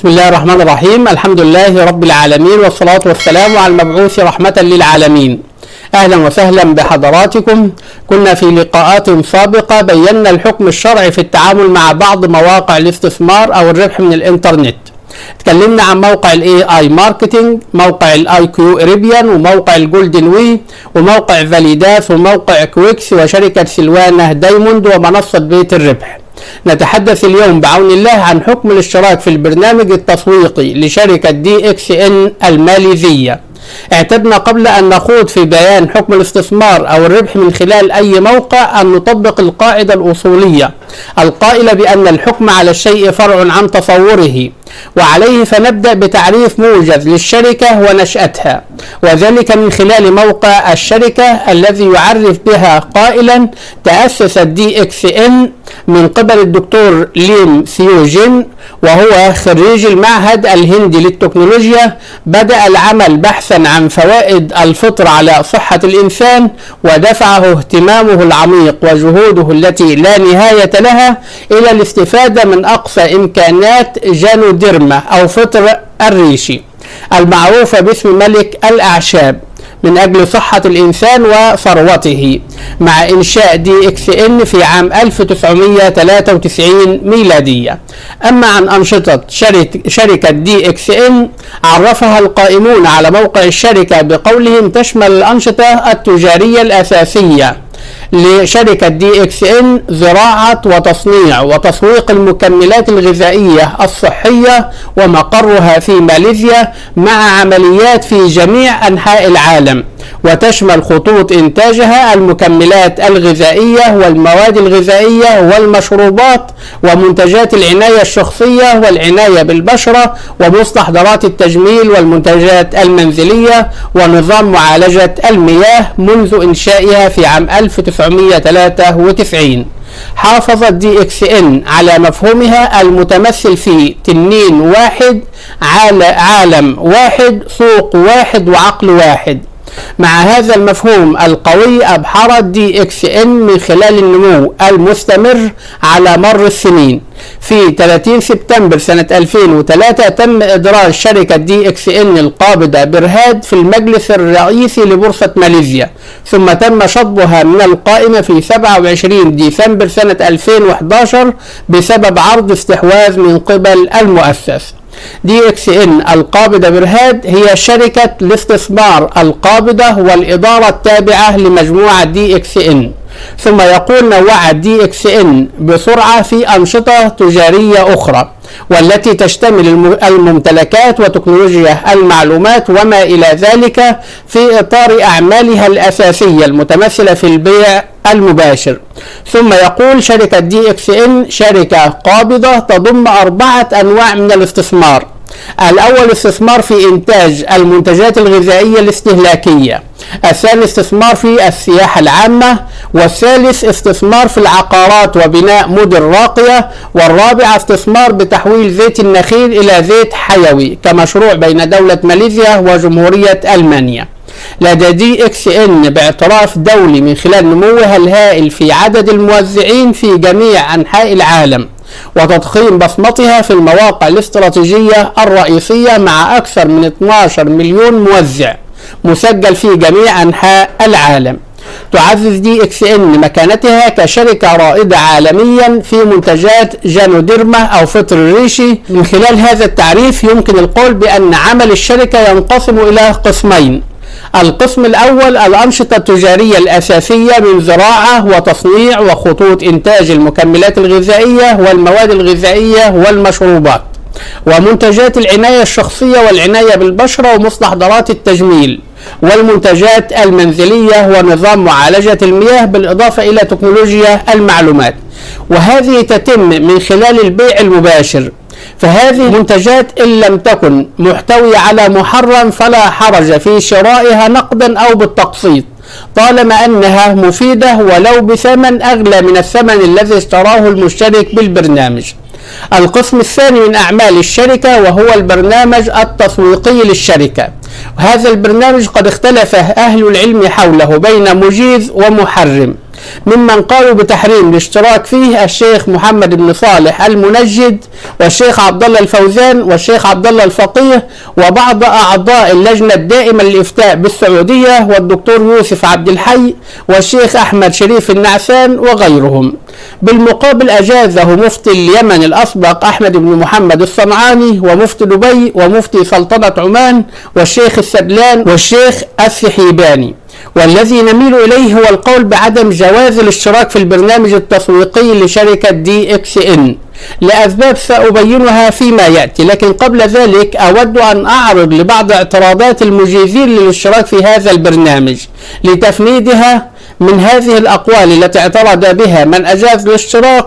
بسم الله الرحمن الرحيم. الحمد لله رب العالمين، والصلاة والسلام على المبعوث رحمة للعالمين. أهلا وسهلا بحضراتكم. كنا في لقاءات سابقة بينا الحكم الشرعي في التعامل مع بعض مواقع الاستثمار أو الربح من الإنترنت. اتكلمنا عن موقع الاي اي ماركتنج، موقع الاي كيو اريبيان، وموقع الجولدن وي، وموقع فاليداس، وموقع كويكس، وشركة سلوانة دايموند، ومنصة بيت الربح. نتحدث اليوم بعون الله عن حكم الاشتراك في البرنامج التسويقي لشركة دي اكس ان الماليزية. اعتدنا قبل أن نخوض في بيان حكم الاستثمار أو الربح من خلال أي موقع أن نطبق القاعدة الأصولية القائلة بأن الحكم على الشيء فرع عن تصوره، وعليه فنبدأ بتعريف موجز للشركة ونشأتها، وذلك من خلال موقع الشركة الذي يعرف بها قائلا: تأسست دي اكس ان من قبل الدكتور ليم سيوجين، وهو خريج المعهد الهندي للتكنولوجيا. بدأ العمل بحثا عن فوائد الفطر على صحة الإنسان، ودفعه اهتمامه العميق وجهوده التي لا نهاية لها إلى الاستفادة من أقصى إمكانات جانوديرما أو فطر الريشي المعروفة باسم ملك الأعشاب من أجل صحة الإنسان وثروته، مع إنشاء دي اكس ان في عام 1993 ميلادية. أما عن أنشطة شركة دي اكس ان، عرفها القائمون على موقع الشركة بقولهم: تشمل الأنشطة التجارية الأساسية لشركة دي اكس ان زراعة وتصنيع وتسويق المكملات الغذائية الصحية، ومقرها في ماليزيا، مع عمليات في جميع أنحاء العالم، وتشمل خطوط إنتاجها المكملات الغذائية والمواد الغذائية والمشروبات ومنتجات العناية الشخصية والعناية بالبشرة ومستحضرات التجميل والمنتجات المنزلية ونظام معالجة المياه منذ إنشائها في عام 1993. حافظت دي اكس ان على مفهومها المتمثل في تنين واحد، عالم واحد، سوق واحد، وعقل واحد. مع هذا المفهوم القوي أبحرت دي اكس ان من خلال النمو المستمر على مر السنين. في 30 سبتمبر سنة 2003 تم إدراج شركة دي اكس ان القابضة برهاد في المجلس الرئيسي لبورصة ماليزيا، ثم تم شطبها من القائمة في 27 ديسمبر سنة 2011 بسبب عرض استحواذ من قبل المؤسس. دي اكس ان القابضة برهاد هي شركة الاستثمار القابضة والإدارة التابعة لمجموعة دي اكس ان. ثم يقول: نوعت دي اكس ان بسرعة في أنشطة تجارية أخرى، والتي تشتمل الممتلكات وتكنولوجيا المعلومات وما إلى ذلك، في إطار أعمالها الأساسية المتمثلة في البيع المباشر. ثم يقول: شركة دي اكس ان شركة قابضة تضم 4 أنواع من الاستثمار. الأول استثمار في إنتاج المنتجات الغذائية الاستهلاكية، الثاني استثمار في السياحة العامة، والثالث استثمار في العقارات وبناء مدن راقية، والرابع استثمار بتحويل زيت النخيل إلى زيت حيوي كمشروع بين دولة ماليزيا وجمهورية ألمانيا. لدى دي اكس ان باعتراف دولي من خلال نموها الهائل في عدد الموزعين في جميع أنحاء العالم، وتضخيم بصمتها في المواقع الاستراتيجية الرئيسية مع أكثر من 12 مليون موزع مسجل في جميع أنحاء العالم. تعزز دي اكس ان مكانتها كشركة رائدة عالميا في منتجات جانوديرما أو فطر الريشي. من خلال هذا التعريف يمكن القول بأن عمل الشركة ينقسم إلى قسمين: القسم الأول الأنشطة التجارية الأساسية من زراعة وتصنيع وخطوط إنتاج المكملات الغذائية والمواد الغذائية والمشروبات ومنتجات العناية الشخصية والعناية بالبشرة ومستحضرات التجميل والمنتجات المنزلية ونظام معالجة المياه، بالإضافة إلى تكنولوجيا المعلومات، وهذه تتم من خلال البيع المباشر. فهذه منتجات إن لم تكن محتوية على محرم فلا حرج في شرائها نقدا أو بالتقسيط، طالما أنها مفيدة ولو بثمن أغلى من الثمن الذي اشتراه المشترك بالبرنامج. القسم الثاني من أعمال الشركة وهو البرنامج التسويقي للشركة. هذا البرنامج قد اختلف أهل العلم حوله بين مجيز ومحرم، ممن قالوا بتحريم الاشتراك فيه الشيخ محمد بن صالح المنجد، والشيخ عبد الله الفوزان، والشيخ عبد الله الفقيه، وبعض أعضاء اللجنة الدائمة للإفتاء بالسعودية، والدكتور يوسف عبد الحي، والشيخ أحمد شريف النعسان وغيرهم. بالمقابل أجازه مفتي اليمن الأسبق أحمد بن محمد الصنعاني، ومفتي دبي، ومفتي سلطنة عمان، والشيخ السدلان، والشيخ السحيباني. والذي نميل إليه هو القول بعدم جواز الاشتراك في البرنامج التسويقي لشركة DXN لأسباب سأبينها فيما يأتي، لكن قبل ذلك أود أن أعرض لبعض اعتراضات المجيزين للاشتراك في هذا البرنامج لتفنيدها من هذه الأقوال التي اعترض بها من أجاز الاشتراك.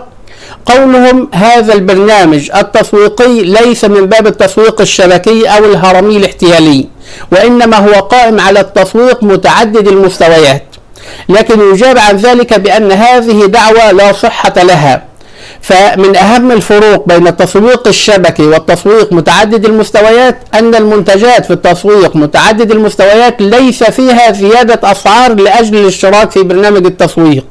قولهم: هذا البرنامج التسويقي ليس من باب التسويق الشبكي أو الهرمي الاحتيالي، وإنما هو قائم على التسويق متعدد المستويات. لكن يجاب عن ذلك بأن هذه دعوة لا صحة لها. فمن أهم الفروق بين التسويق الشبكي والتسويق متعدد المستويات أن المنتجات في التسويق متعدد المستويات ليس فيها زيادة أسعار لأجل الاشتراك في برنامج التسويق،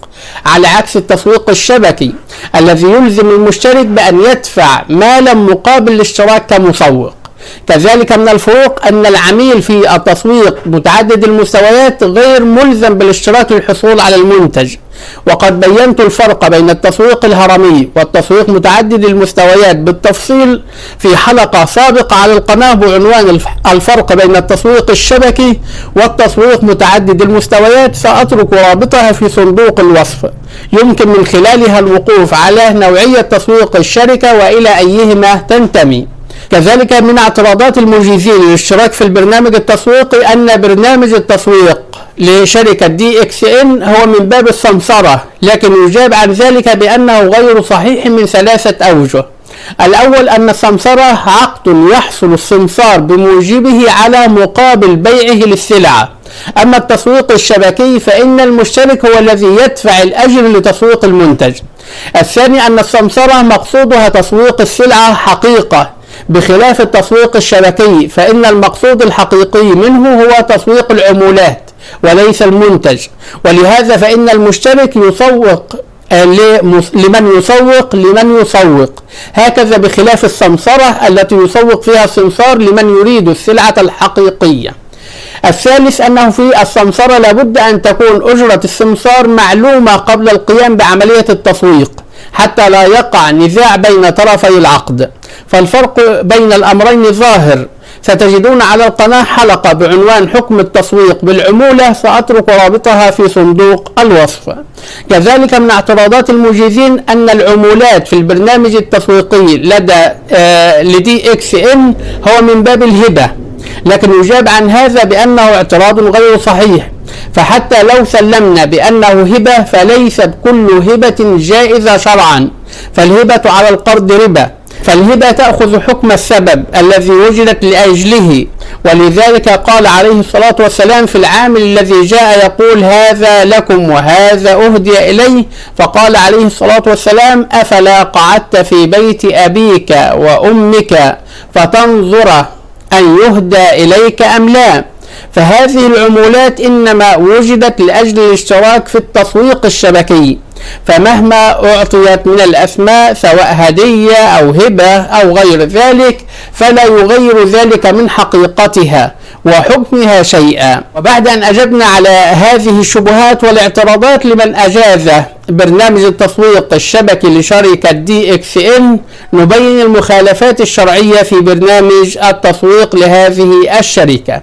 على عكس التسويق الشبكي الذي يلزم المشترك بأن يدفع مالا مقابل الاشتراك كمسوق. كذلك من الفروق أن العميل في التسويق متعدد المستويات غير ملزم بالاشتراك للحصول على المنتج. وقد بينت الفرق بين التسويق الهرمي والتسويق متعدد المستويات بالتفصيل في حلقة سابقة على القناة بعنوان الفرق بين التسويق الشبكي والتسويق متعدد المستويات، سأترك رابطها في صندوق الوصف، يمكن من خلالها الوقوف على نوعية تسويق الشركة وإلى أيهما تنتمي. كذلك من اعتراضات المجيزين للاشتراك في البرنامج التسويقي أن برنامج التسويق لشركة DXN هو من باب السمسرة، لكن يجاب عن ذلك بأنه غير صحيح من 3 أوجه. الأول أن السمسرة عقد يحصل السمسار بموجبه على مقابل بيعه للسلعة، أما التسويق الشبكي فإن المشترك هو الذي يدفع الأجر لتسويق المنتج. الثاني أن السمسرة مقصودها تسويق السلعة حقيقة، بخلاف التسويق الشبكي فإن المقصود الحقيقي منه هو تسويق العمولات وليس المنتج، ولهذا فإن المشترك يسوق لمن يسوق هكذا، بخلاف السمسرة التي يسوق فيها السمسار لمن يريد السلعة الحقيقية. الثالث أنه في السمسرة لابد أن تكون أجرة السمسار معلومة قبل القيام بعملية التسويق حتى لا يقع نزاع بين طرفي العقد، فالفرق بين الأمرين ظاهر. ستجدون على القناة حلقة بعنوان حكم التسويق بالعمولة، سأترك رابطها في صندوق الوصف. كذلك من اعتراضات المجيزين أن العمولات في البرنامج التسويقي لدى DXN هو من باب الهبة، لكن يجاب عن هذا بأنه اعتراض غير صحيح، فحتى لو سلمنا بأنه هبة فليست كل هبة جائزة شرعا، فالهبة على القرض ربا، فالهبة تأخذ حكم السبب الذي وجدت لأجله، ولذلك قال عليه الصلاة والسلام في العامل الذي جاء يقول هذا لكم وهذا أهدي إليه، فقال عليه الصلاة والسلام أفلا قعدت في بيت أبيك وأمك فتنظر أن يهدى إليك أم لا؟ فهذه العمولات إنما وجدت لأجل الاشتراك في التسويق الشبكي، فمهما أعطيت من الأسماء سواء هدية أو هبة أو غير ذلك فلا يغير ذلك من حقيقتها وحكمها شيئا. وبعد أن أجبنا على هذه الشبهات والاعتراضات لمن أجاز برنامج التسويق الشبكي لشركة DXN، نبين المخالفات الشرعية في برنامج التسويق لهذه الشركة.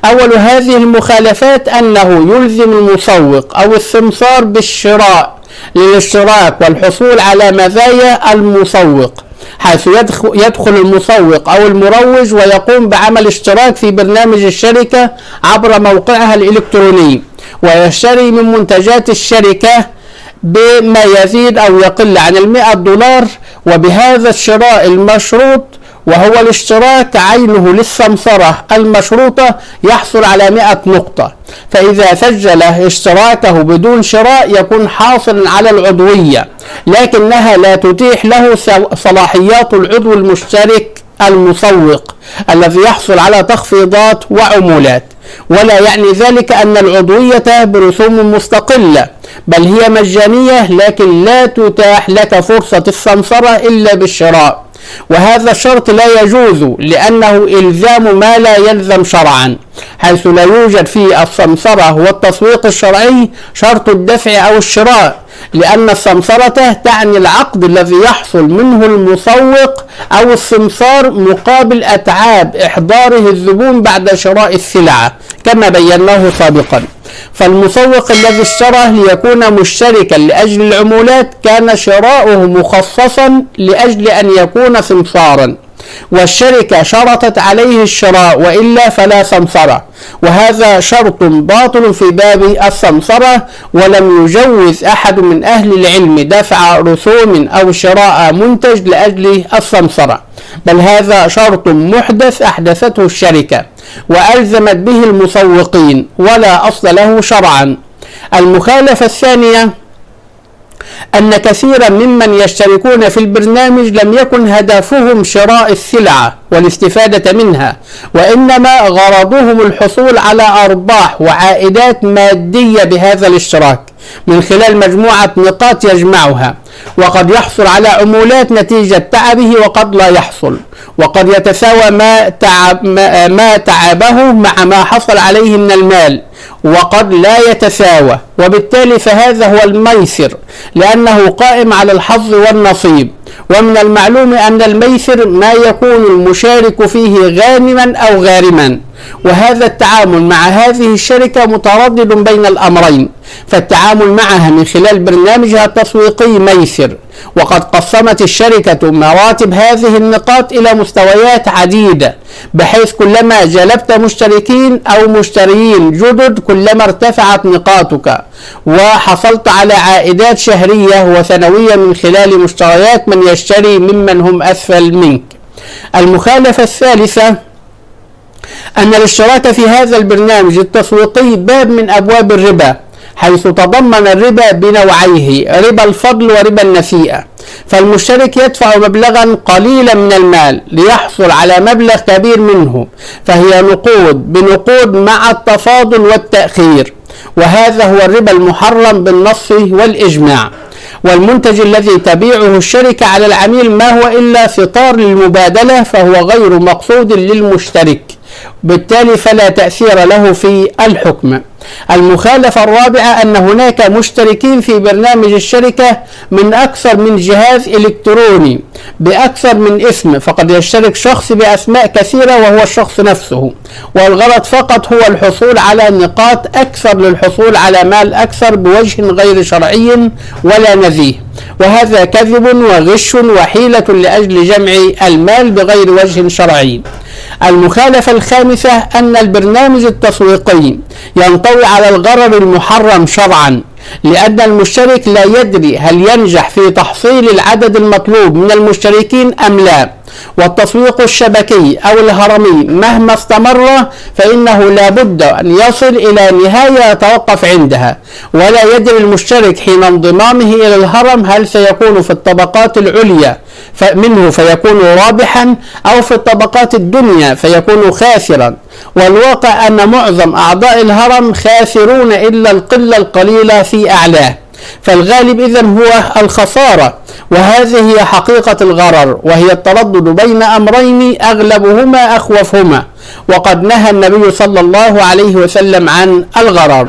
أول هذه المخالفات أنه يلزم المسوق أو السمسار بالشراء للاشتراك والحصول على مزايا المسوق، حيث يدخل المسوق أو المروج ويقوم بعمل اشتراك في برنامج الشركة عبر موقعها الإلكتروني، ويشتري من منتجات الشركة بما يزيد أو يقل عن $100، وبهذا الشراء المشروط وهو الاشتراك عينه للسمسرة المشروطة يحصل على 100 نقطة، فإذا سجل اشتراكه بدون شراء يكون حاصلا على العضوية، لكنها لا تتيح له صلاحيات العضو المشترك المسوق الذي يحصل على تخفيضات وعمولات. ولا يعني ذلك أن العضوية برسوم مستقلة، بل هي مجانية، لكن لا تتاح لك فرصة السمسرة إلا بالشراء، وهذا الشرط لا يجوز لأنه إلزام ما لا يلزم شرعا، حيث لا يوجد في السمسرة والتسويق الشرعي شرط الدفع أو الشراء، لأن السمسرة تعني العقد الذي يحصل منه المسوق أو السمسار مقابل أتعاب إحضاره الزبون بعد شراء السلعة كما بيناه سابقا. فالمسوق الذي اشترى ليكون مشتركا لأجل العمولات كان شراؤه مخصصا لأجل أن يكون سمسارا، والشركة شرطت عليه الشراء وإلا فلا سمسرة، وهذا شرط باطل في باب السمسرة، ولم يجوز أحد من أهل العلم دفع رسوم أو شراء منتج لأجل السمسرة، بل هذا شرط محدث أحدثته الشركة وألزمت به المسوقين ولا أصل له شرعا. المخالفة الثانية أن كثيرا ممن يشتركون في البرنامج لم يكن هدفهم شراء السلعة والاستفادة منها، وإنما غرضهم الحصول على أرباح وعائدات مادية بهذا الاشتراك من خلال مجموعة نقاط يجمعها، وقد يحصل على عمولات نتيجة تعبه وقد لا يحصل، وقد يتساوى ما تعبه مع ما حصل عليه من المال، وقد لا يتساوى، وبالتالي فهذا هو الميسر لأنه قائم على الحظ والنصيب. ومن المعلوم أن الميسر ما يكون المشارك فيه غانما أو غارما، وهذا التعامل مع هذه الشركة متردد بين الأمرين، فالتعامل معها من خلال برنامجها التسويقي ميسر، وقد قسمت الشركة مراتب هذه النقاط إلى مستويات عديدة، بحيث كلما جلبت مشتركين أو مشتريين جدد كلما ارتفعت نقاطك وحصلت على عائدات شهرية وسنوية من خلال مشتريات من يشتري ممن هم أسفل منك. المخالفة الثالثة أن الاشتراك في هذا البرنامج التسويقي باب من أبواب الربا، حيث تضمن الربا بنوعيه، ربا الفضل وربا النسيئة، فالمشترك يدفع مبلغا قليلا من المال ليحصل على مبلغ كبير منه، فهي نقود بنقود مع التفاضل والتأخير، وهذا هو الربا المحرم بالنص والإجماع. والمنتج الذي تبيعه الشركة على العميل ما هو إلا ستار للمبادلة، فهو غير مقصود للمشترك، بالتالي فلا تأثير له في الحكم. المخالفة الرابعة أن هناك مشتركين في برنامج الشركة من أكثر من جهاز إلكتروني بأكثر من اسم، فقد يشترك شخص بأسماء كثيرة وهو الشخص نفسه، والغرض فقط هو الحصول على نقاط أكثر للحصول على مال أكثر بوجه غير شرعي ولا نزيه، وهذا كذب وغش وحيلة لأجل جمع المال بغير وجه شرعي. المخالفة الخامسة أن البرنامج التسويقي ينطوي على الغرر المحرم شرعا، لأن المشترك لا يدري هل ينجح في تحصيل العدد المطلوب من المشتركين أم لا، والتسويق الشبكي أو الهرمي مهما استمر فإنه لا بد أن يصل إلى نهاية يتوقف عندها، ولا يدري المشترك حين انضمامه إلى الهرم هل سيكون في الطبقات العليا منه فيكون رابحا أو في الطبقات الدنيا فيكون خاسرا، والواقع أن معظم أعضاء الهرم خاسرون إلا القلة القليلة في أعلاه، فالغالب إذن هو الخسارة، وهذه هي حقيقة الغرر، وهي التردد بين أمرين أغلبهما أخوفهما، وقد نهى النبي صلى الله عليه وسلم عن الغرر.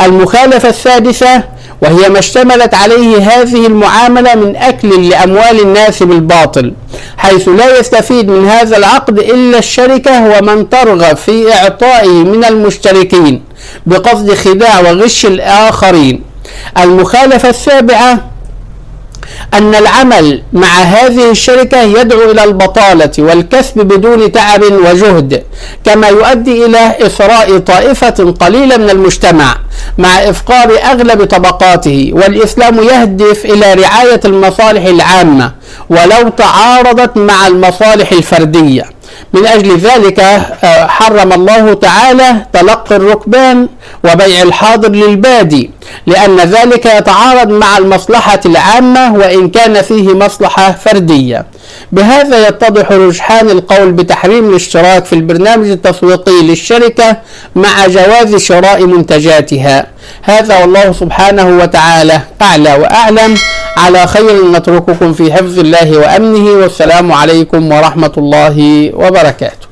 المخالفة السادسة وهي ما اشتملت عليه هذه المعاملة من أكل لأموال الناس بالباطل، حيث لا يستفيد من هذا العقد إلا الشركة ومن ترغب في إعطائه من المشتركين بقصد خداع وغش الآخرين. المخالفة السابعة أن العمل مع هذه الشركة يدعو إلى البطالة والكسب بدون تعب وجهد، كما يؤدي إلى إثراء طائفة قليلة من المجتمع مع إفقار أغلب طبقاته، والإسلام يهدف إلى رعاية المصالح العامة ولو تعارضت مع المصالح الفردية. من أجل ذلك حرم الله تعالى تلقي الركبان وبيع الحاضر للبادي، لأن ذلك يتعارض مع المصلحة العامة وإن كان فيه مصلحة فردية. بهذا يتضح رجحان القول بتحريم الاشتراك في البرنامج التسويقي للشركة مع جواز شراء منتجاتها. هذا والله سبحانه وتعالى أعلى وأعلم. على خير نترككم في حفظ الله وأمنه، والسلام عليكم ورحمة الله وبركاته.